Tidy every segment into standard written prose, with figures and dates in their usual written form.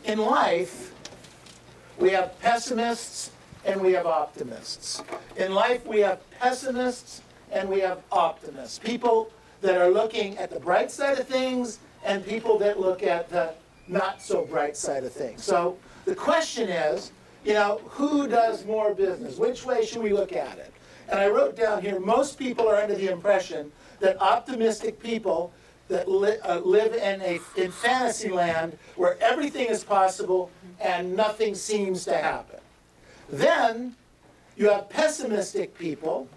In life, we have pessimists and we have optimists. In life, we have pessimists and we have optimists. People that are looking at the bright side of things and people that look at the not so bright side of things. So the question is, who does more business? Which way should we look at it? And I wrote down here, most people are under the impression that optimistic people that live in fantasy land where everything is possible and nothing seems to happen. Then you have pessimistic people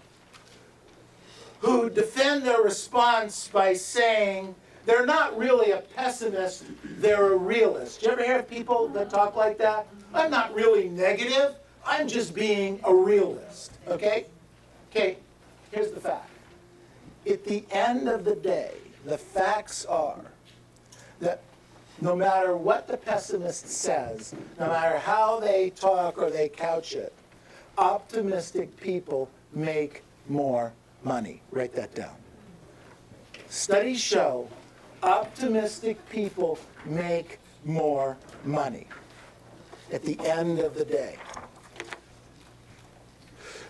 who defend their response by saying they're not really a pessimist, they're a realist. Do you ever hear of people that talk like that? I'm not really negative, I'm just being a realist, okay? Okay, here's the fact. At the end of the day, the facts are that no matter what the pessimist says, no matter how they talk or they couch it, optimistic people make more money. Write that down. Studies show optimistic people make more money at the end of the day.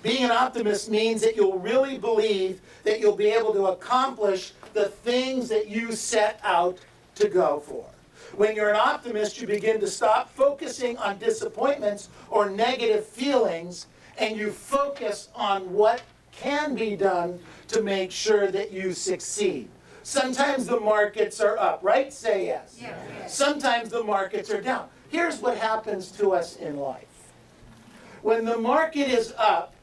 Being an optimist means that you'll really believe that you'll be able to accomplish the things that you set out to go for. When you're an optimist, you begin to stop focusing on disappointments or negative feelings, and you focus on what can be done to make sure that you succeed. Sometimes the markets are up, right? Say yes. Yes. Sometimes the markets are down. Here's what happens to us in life. When the market is up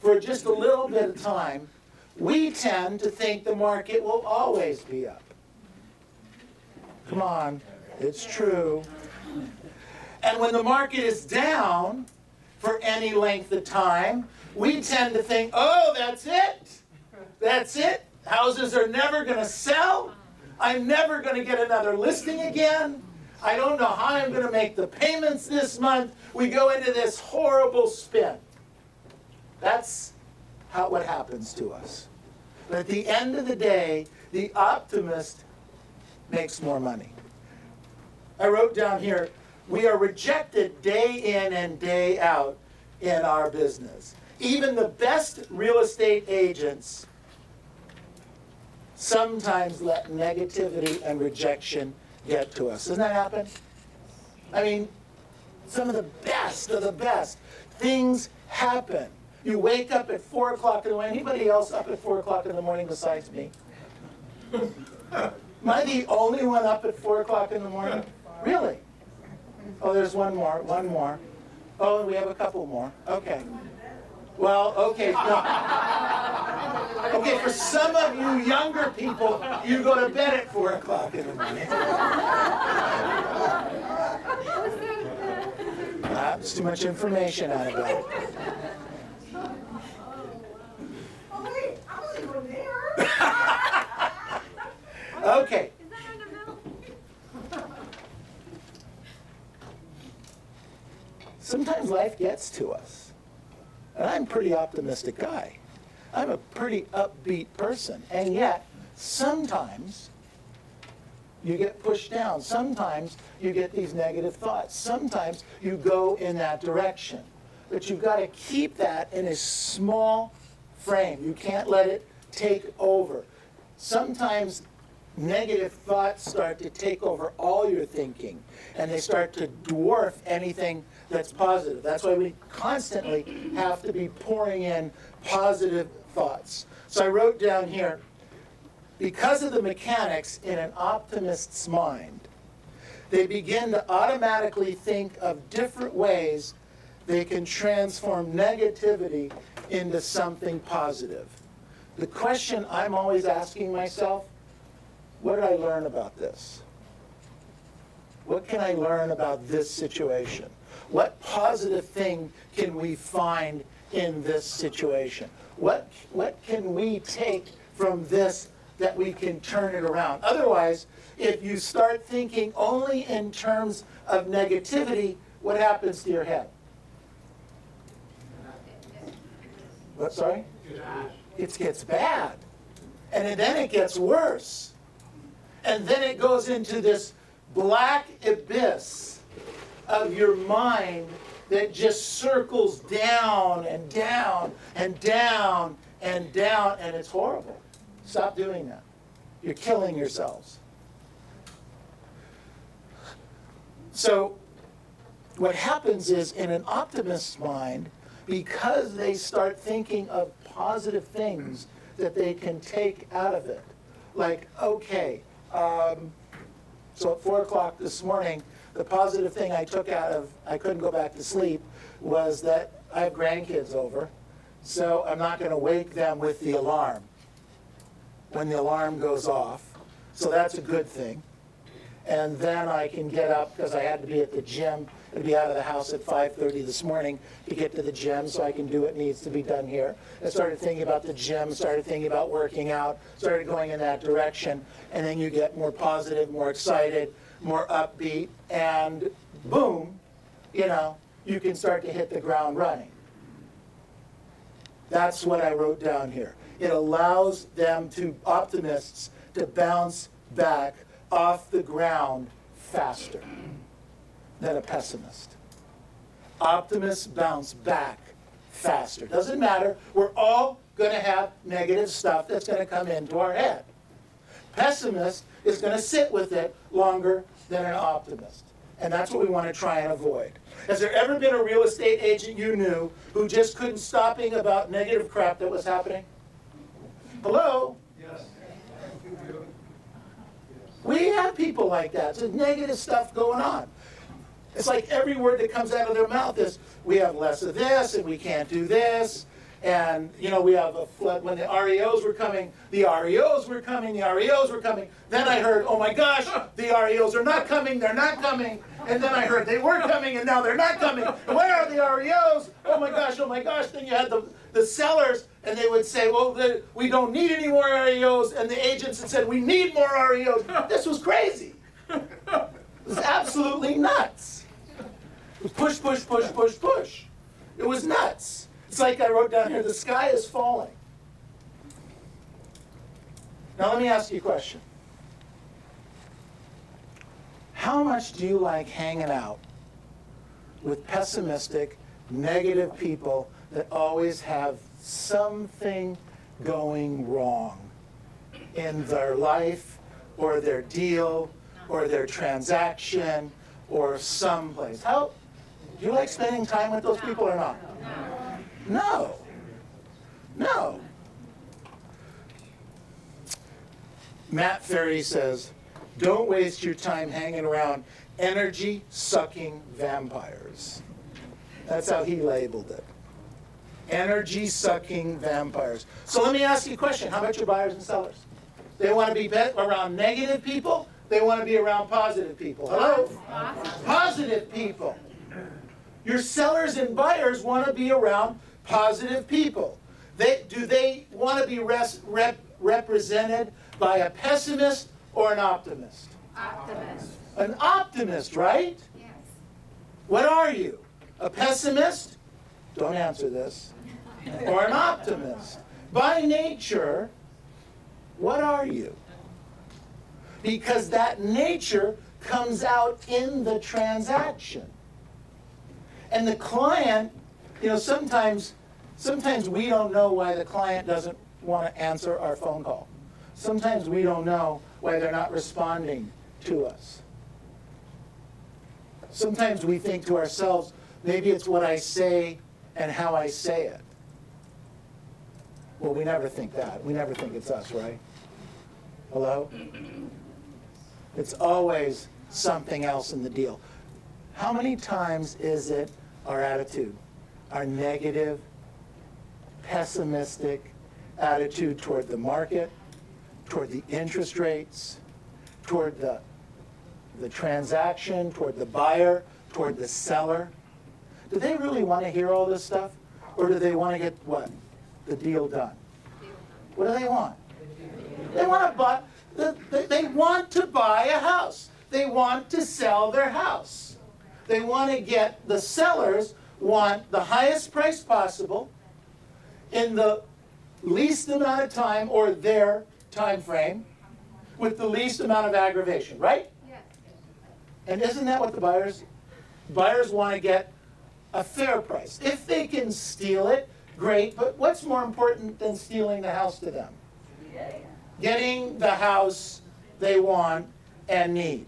for just a little bit of time, we tend to think the market will always be up. Come on, it's true. And when the market is down for any length of time, we tend to think, oh, that's it. That's it. Houses are never going to sell. I'm never going to get another listing again. I don't know how I'm going to make the payments this month. We go into this horrible spin. That's what happens to us. But at the end of the day, the optimist makes more money. I wrote down here, we are rejected day in and day out in our business. Even the best real estate agents sometimes let negativity and rejection get to us. Doesn't that happen? I mean, some of the best things happen. You wake up at 4 o'clock in the morning. Anybody else up at 4 o'clock in the morning besides me? Am I the only one up at 4 o'clock in the morning? Really? Oh, there's one more. Oh, and we have a couple more. Okay. Well, okay. No. Okay, for some of you younger people, you go to bed at 4 o'clock in the morning. That's too much information out of that. Okay. Sometimes life gets to us. And I'm a pretty optimistic guy. I'm a pretty upbeat person. And yet, sometimes you get pushed down. Sometimes you get these negative thoughts. Sometimes you go in that direction. But you've got to keep that in a small frame. You can't let it take over. Sometimes negative thoughts start to take over all your thinking, and they start to dwarf anything that's positive. That's why we constantly have to be pouring in positive thoughts. So I wrote down here, because of the mechanics in an optimist's mind, they begin to automatically think of different ways they can transform negativity into something positive. The question I'm always asking myself, what did I learn about this? What can I learn about this situation? What positive thing can we find in this situation? What can we take from this that we can turn it around? Otherwise, if you start thinking only in terms of negativity, what happens to your head? What, sorry? It gets bad. And then it gets worse. And then it goes into this black abyss of your mind that just circles down and down and down and down, and it's horrible. Stop doing that. You're killing yourselves. So what happens is, in an optimist's mind, because they start thinking of positive things that they can take out of it, like, okay, so at 4 o'clock this morning, the positive thing I took out of, I couldn't go back to sleep, was that I have grandkids over, so I'm not going to wake them with the alarm when the alarm goes off. So that's a good thing. And then I can get up, because I had to be at the gym, and be out of the house at 5:30 this morning to get to the gym so I can do what needs to be done here. I started thinking about the gym, started thinking about working out, started going in that direction, and then you get more positive, more excited, more upbeat, and boom, you can start to hit the ground running. That's what I wrote down here. It allows them optimists to bounce back off the ground faster than a pessimist. Optimists bounce back faster. Doesn't matter. We're all going to have negative stuff that's going to come into our head. Pessimist is going to sit with it longer than an optimist. And that's what we want to try and avoid. Has there ever been a real estate agent you knew who just couldn't stop thinking about negative crap that was happening? Hello? Yes. We have people like that. There's negative stuff going on. It's like every word that comes out of their mouth is, we have less of this, and we can't do this. And, we have a flood. When the REOs were coming, the REOs were coming, the REOs were coming. Then I heard, oh my gosh, the REOs are not coming, they're not coming. And then I heard they were coming, and now they're not coming. Where are the REOs? Oh my gosh, oh my gosh. Then you had the sellers, and they would say, well, we don't need any more REOs. And the agents had said, we need more REOs. This was crazy. It was absolutely nuts. It was push, push, push, push, push. It was nuts. It's like I wrote down here, the sky is falling. Now let me ask you a question. How much do you like hanging out with pessimistic, negative people that always have something going wrong in their life or their deal or their transaction or someplace? Do you like spending time with those people or not? No. No. Matt Ferry says, don't waste your time hanging around energy-sucking vampires. That's how he labeled it. Energy-sucking vampires. So let me ask you a question. How about your buyers and sellers? They want to be around negative people? They want to be around positive people? Hello? Positive people. Your sellers and buyers want to be around positive people. Do they want to be represented by a pessimist or an optimist? Optimist. An optimist, right? Yes. What are you? A pessimist? Don't answer this. Or an optimist? By nature, what are you? Because that nature comes out in the transaction. And the client, sometimes we don't know why the client doesn't want to answer our phone call. Sometimes we don't know why they're not responding to us. Sometimes we think to ourselves, maybe it's what I say and how I say it. Well, we never think that. We never think it's us, right? Hello? It's always something else in the deal. How many times is it our attitude, our negative, pessimistic attitude toward the market, toward the interest rates, toward the transaction, toward the buyer, toward the seller? Do they really want to hear all this stuff? Or do they want to get what? The deal done. What do they want? They want to buy a house. They want to sell their house. They want to get, the sellers want the highest price possible in the least amount of time, or their time frame, with the least amount of aggravation, right? Yes. And isn't that what the buyers want to get? A fair price. If they can steal it, great, but what's more important than stealing the house to them? Getting the house they want and need.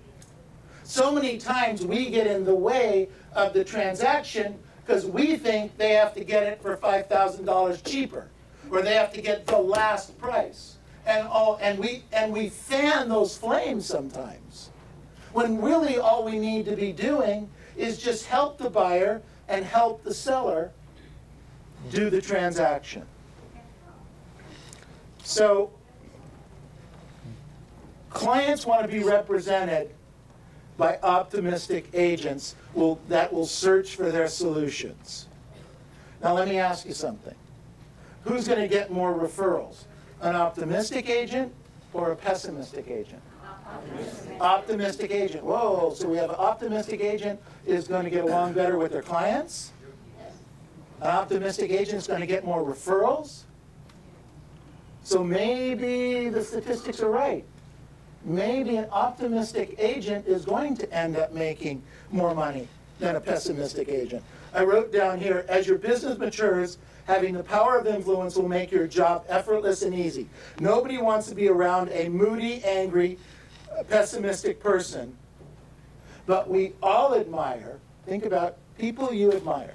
So many times we get in the way of the transaction because we think they have to get it for $5,000 cheaper, or they have to get the last price. And we fan those flames sometimes, when really all we need to be doing is just help the buyer and help the seller do the transaction. So clients want to be represented by optimistic agents that will search for their solutions. Now let me ask you something. Who's going to get more referrals? An optimistic agent or a pessimistic agent? Optimistic agent. Whoa, so we have an optimistic agent is going to get along better with their clients. An optimistic agent is going to get more referrals. So maybe the statistics are right. Maybe an optimistic agent is going to end up making more money than a pessimistic agent. I wrote down here, as your business matures, having the power of influence will make your job effortless and easy. Nobody wants to be around a moody, angry, pessimistic person, but we all admire, think about people you admire,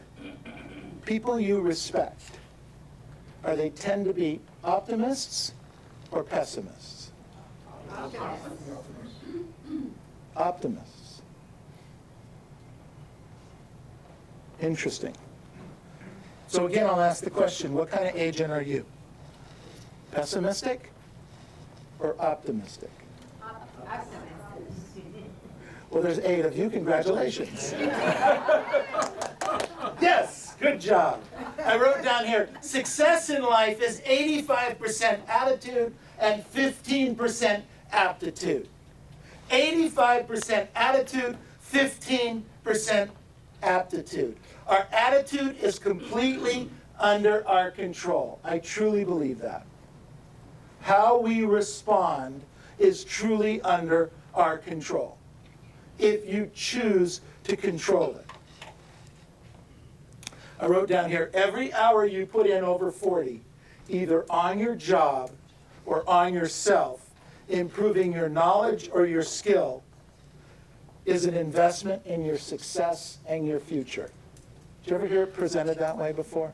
people you respect. Are they tend to be optimists or pessimists? Optimists. Interesting. So again, I'll ask the question, what kind of agent are you? Pessimistic or optimistic? Well, there's 8 of you. Congratulations. Yes, good job. I wrote down here, success in life is 85% attitude and 15% aptitude. 85% attitude, 15% aptitude. Our attitude is completely under our control. I truly believe that. How we respond is truly under our control, if you choose to control it. I wrote down here, every hour you put in over 40, either on your job or on yourself, improving your knowledge or your skill, is an investment in your success and your future. Did you ever hear it presented that way before?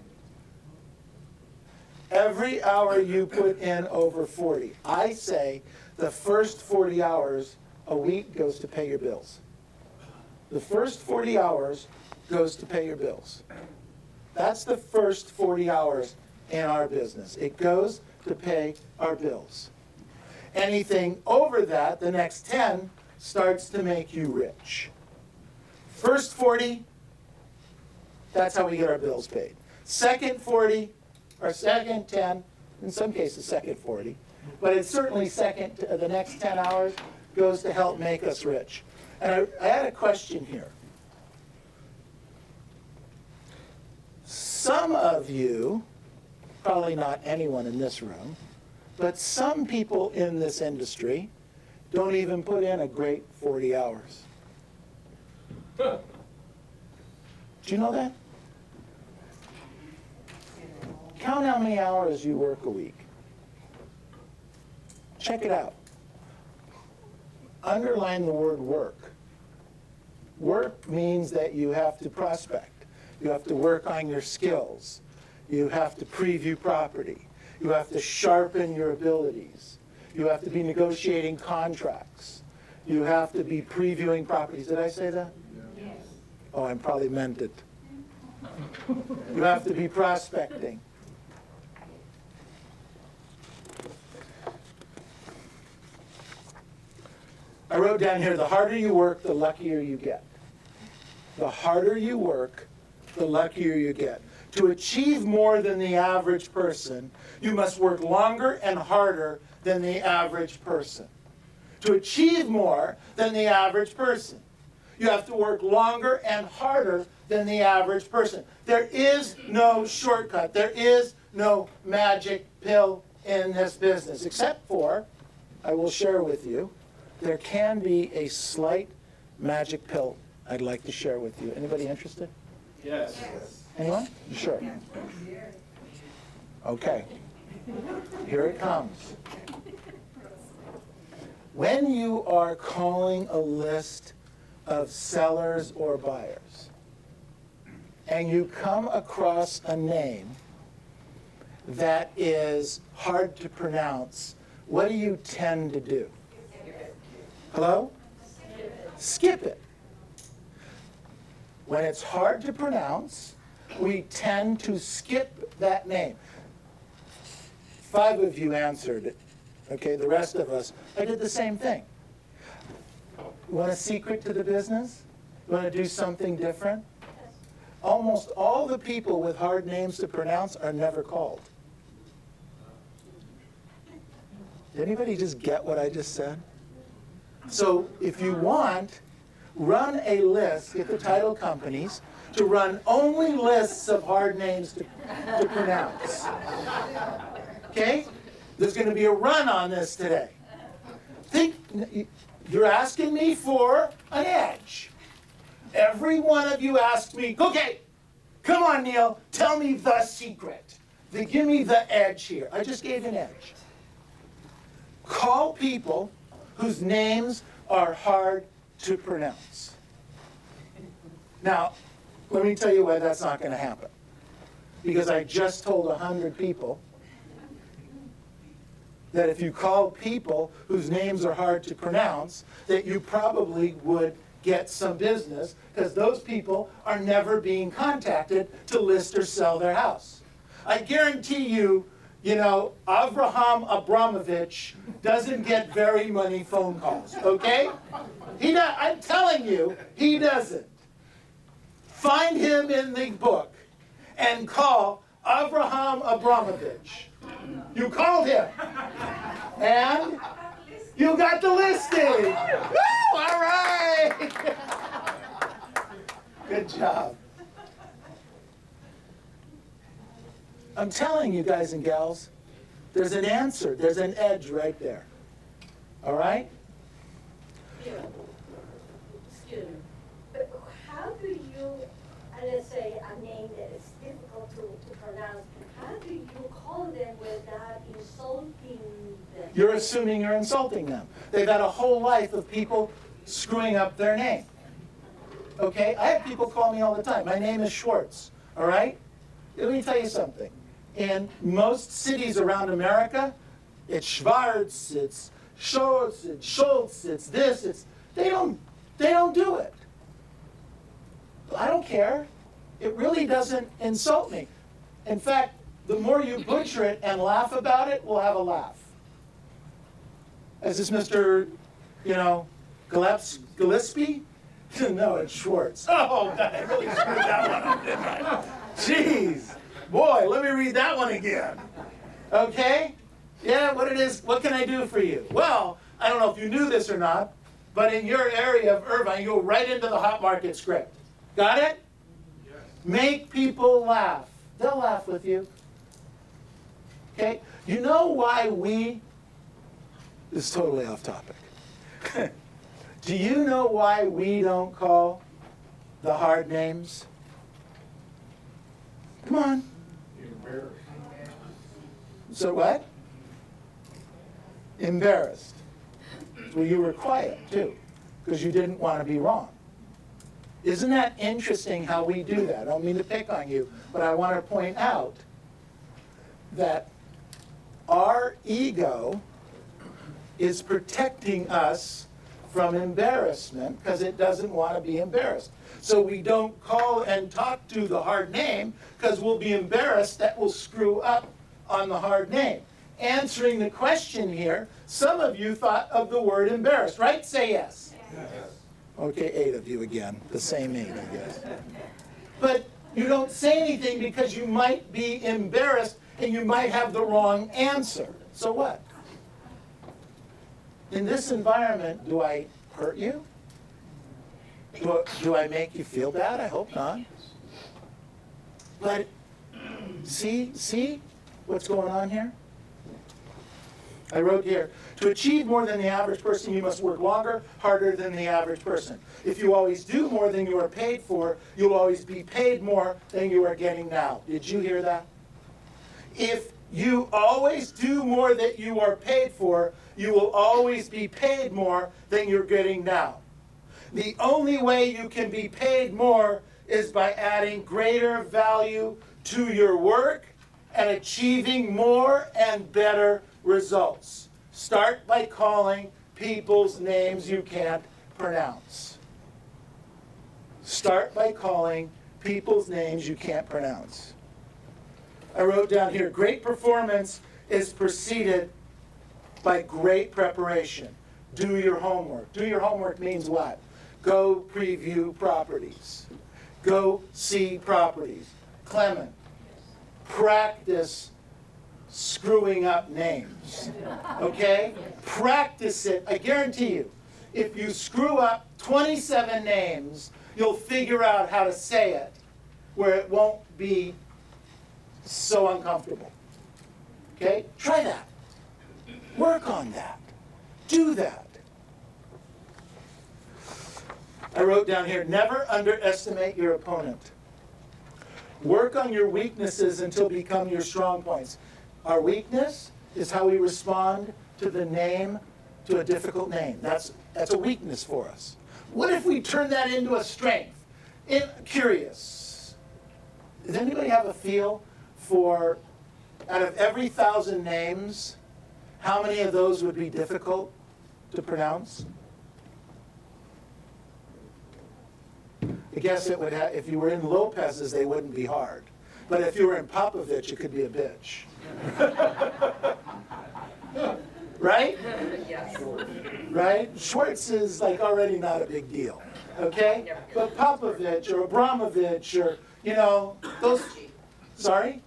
Every hour you put in over 40. I say the first 40 hours a week goes to pay your bills. The first 40 hours goes to pay your bills. That's the first 40 hours in our business. It goes to pay our bills. Anything over that, the next 10, starts to make you rich. First 40, that's how we get our bills paid. Second 40, or second 10, in some cases second 40, but it's certainly the next 10 hours goes to help make us rich. And I had a question here. Some of you, probably not anyone in this room, but some people in this industry don't even put in a great 40 hours. Do you know that? Count how many hours you work a week. Check it out. Underline the word work. Work means that you have to prospect. You have to work on your skills. You have to preview property. You have to sharpen your abilities. You have to be negotiating contracts. You have to be previewing properties. Did I say that? Yes. Oh, I probably meant it. You have to be prospecting. I wrote down here, the harder you work, the luckier you get. The harder you work, the luckier you get. To achieve more than the average person, you must work longer and harder than the average person. To achieve more than the average person, you have to work longer and harder than the average person. There is no shortcut. There is no magic pill in this business, except for, I will share with you, there can be a slight magic pill I'd like to share with you. Anybody interested? Yes. Anyone? You sure? Okay. Here it comes. When you are calling a list of sellers or buyers, and you come across a name that is hard to pronounce, what do you tend to do? Hello? Skip it. When it's hard to pronounce, we tend to skip that name. 5 of you answered it. Okay, the rest of us, I did the same thing. You want a secret to the business? You want to do something different? Almost all the people with hard names to pronounce are never called. Did anybody just get what I just said? So if you want, run a list, get the title companies, to run only lists of hard names to pronounce. Okay? There's going to be a run on this today. You're asking me for an edge. Every one of you asked me, okay, come on, Neil, tell me the secret. Give me the edge here. I just gave an edge. Call people whose names are hard to pronounce. Now, let me tell you why that's not going to happen. Because I just told 100 people that if you called people whose names are hard to pronounce, that you probably would get some business, because those people are never being contacted to list or sell their house. I guarantee you, Avraham Abramovich doesn't get very many phone calls, okay? I'm telling you, he doesn't. Find him in the book and call Avraham Abramovich. You called him. And you got the listing. Woo! All right. Good job. I'm telling you guys and gals, there's an answer. There's an edge right there. All right? Excuse me. But how do you, let's say, a name that is difficult to pronounce, how do you call them without insulting them? You're assuming you're insulting them. They've had a whole life of people screwing up their name. Okay? I have people call me all the time. My name is Schwartz. All right? Let me tell you something. In most cities around America, it's Schwartz, it's Schultz, it's Schultz, it's this, they don't do it. I don't care. It really doesn't insult me. In fact, the more you butcher it and laugh about it, we'll have a laugh. Is this Mr. Gillespie? No, it's Schwartz. Oh, God, I really screwed that one up, didn't I? Jeez. Boy, let me read that one again. Okay? Yeah, what can I do for you? Well, I don't know if you knew this or not, but in your area of Irvine, you go right into the hot market script. Got it? Yes. Make people laugh. They'll laugh with you. Okay? You know why this is totally off topic. Do you know why we don't call the hard names? Come on. Embarrassed. So what? Embarrassed. Well, you were quiet, too, because you didn't want to be wrong. Isn't that interesting how we do that? I don't mean to pick on you, but I want to point out that our ego is protecting us from embarrassment because it doesn't want to be embarrassed. So we don't call and talk to the hard name because we'll be embarrassed that we'll screw up on the hard name. Answering the question here, some of you thought of the word embarrassed, right? Say yes. Yes. Okay, 8 of you again. The same 8, I guess. But you don't say anything because you might be embarrassed and you might have the wrong answer. So what? In this environment, do I hurt you? Do I make you feel bad? I hope not. But see what's going on here? I wrote here, to achieve more than the average person, you must work longer, harder than the average person. If you always do more than you are paid for, you'll always be paid more than you are getting now. Did you hear that? If you always do more than you are paid for, you will always be paid more than you're getting now. The only way you can be paid more is by adding greater value to your work and achieving more and better results. Start by calling people's names you can't pronounce. Start by calling people's names you can't pronounce. I wrote down here, great performance is preceded by great preparation. Do your homework. Do your homework means what? Go preview properties. Go see properties. Clement, practice screwing up names. Okay? Practice it. I guarantee you, if you screw up 27 names, you'll figure out how to say it where it won't be so uncomfortable. Okay? Try that. Work on that. Do that. I wrote down here, never underestimate your opponent. Work on your weaknesses until they become your strong points. Our weakness is how we respond to the name, to a difficult name. That's a weakness for us. What if we turn that into a strength? Curious. Does anybody have a feel for, out of every 1,000 names, how many of those would be difficult to pronounce? I guess it would have, if you were in Lopez's, they wouldn't be hard. But if you were in Popovich, it could be a bitch. Right? Yes. Right? Schwartz is like already not a big deal. Okay? But Popovich or Abramovich or, you know, those. Sorry?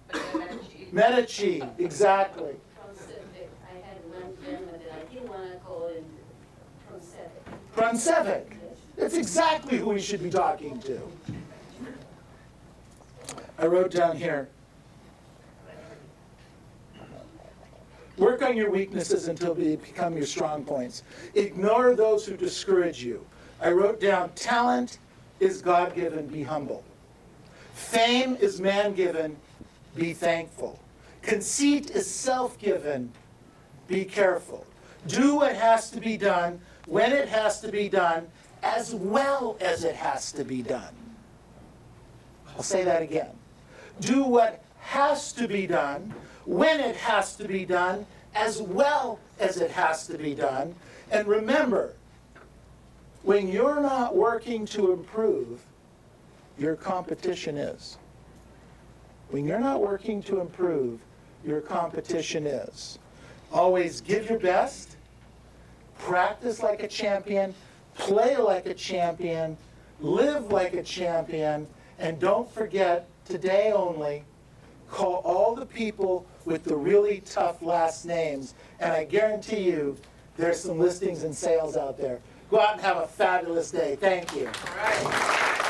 Medici, exactly. Proncevic. I had one German that I didn't want to call it Proncevic. Proncevic. That's exactly who we should be talking to. I wrote down here, work on your weaknesses until they become your strong points. Ignore those who discourage you. I wrote down, talent is God-given, be humble. Fame is man-given, be thankful. Conceit is self-given, be careful. Do what has to be done, when it has to be done, as well as it has to be done. I'll say that again. Do what has to be done, when it has to be done, as well as it has to be done. And remember, when you're not working to improve, your competition is. When you're not working to improve, your competition is. Always give your best, practice like a champion, play like a champion, live like a champion, and don't forget, today only, call all the people with the really tough last names, and I guarantee you there's some listings and sales out there. Go out and have a fabulous day. Thank you. All right.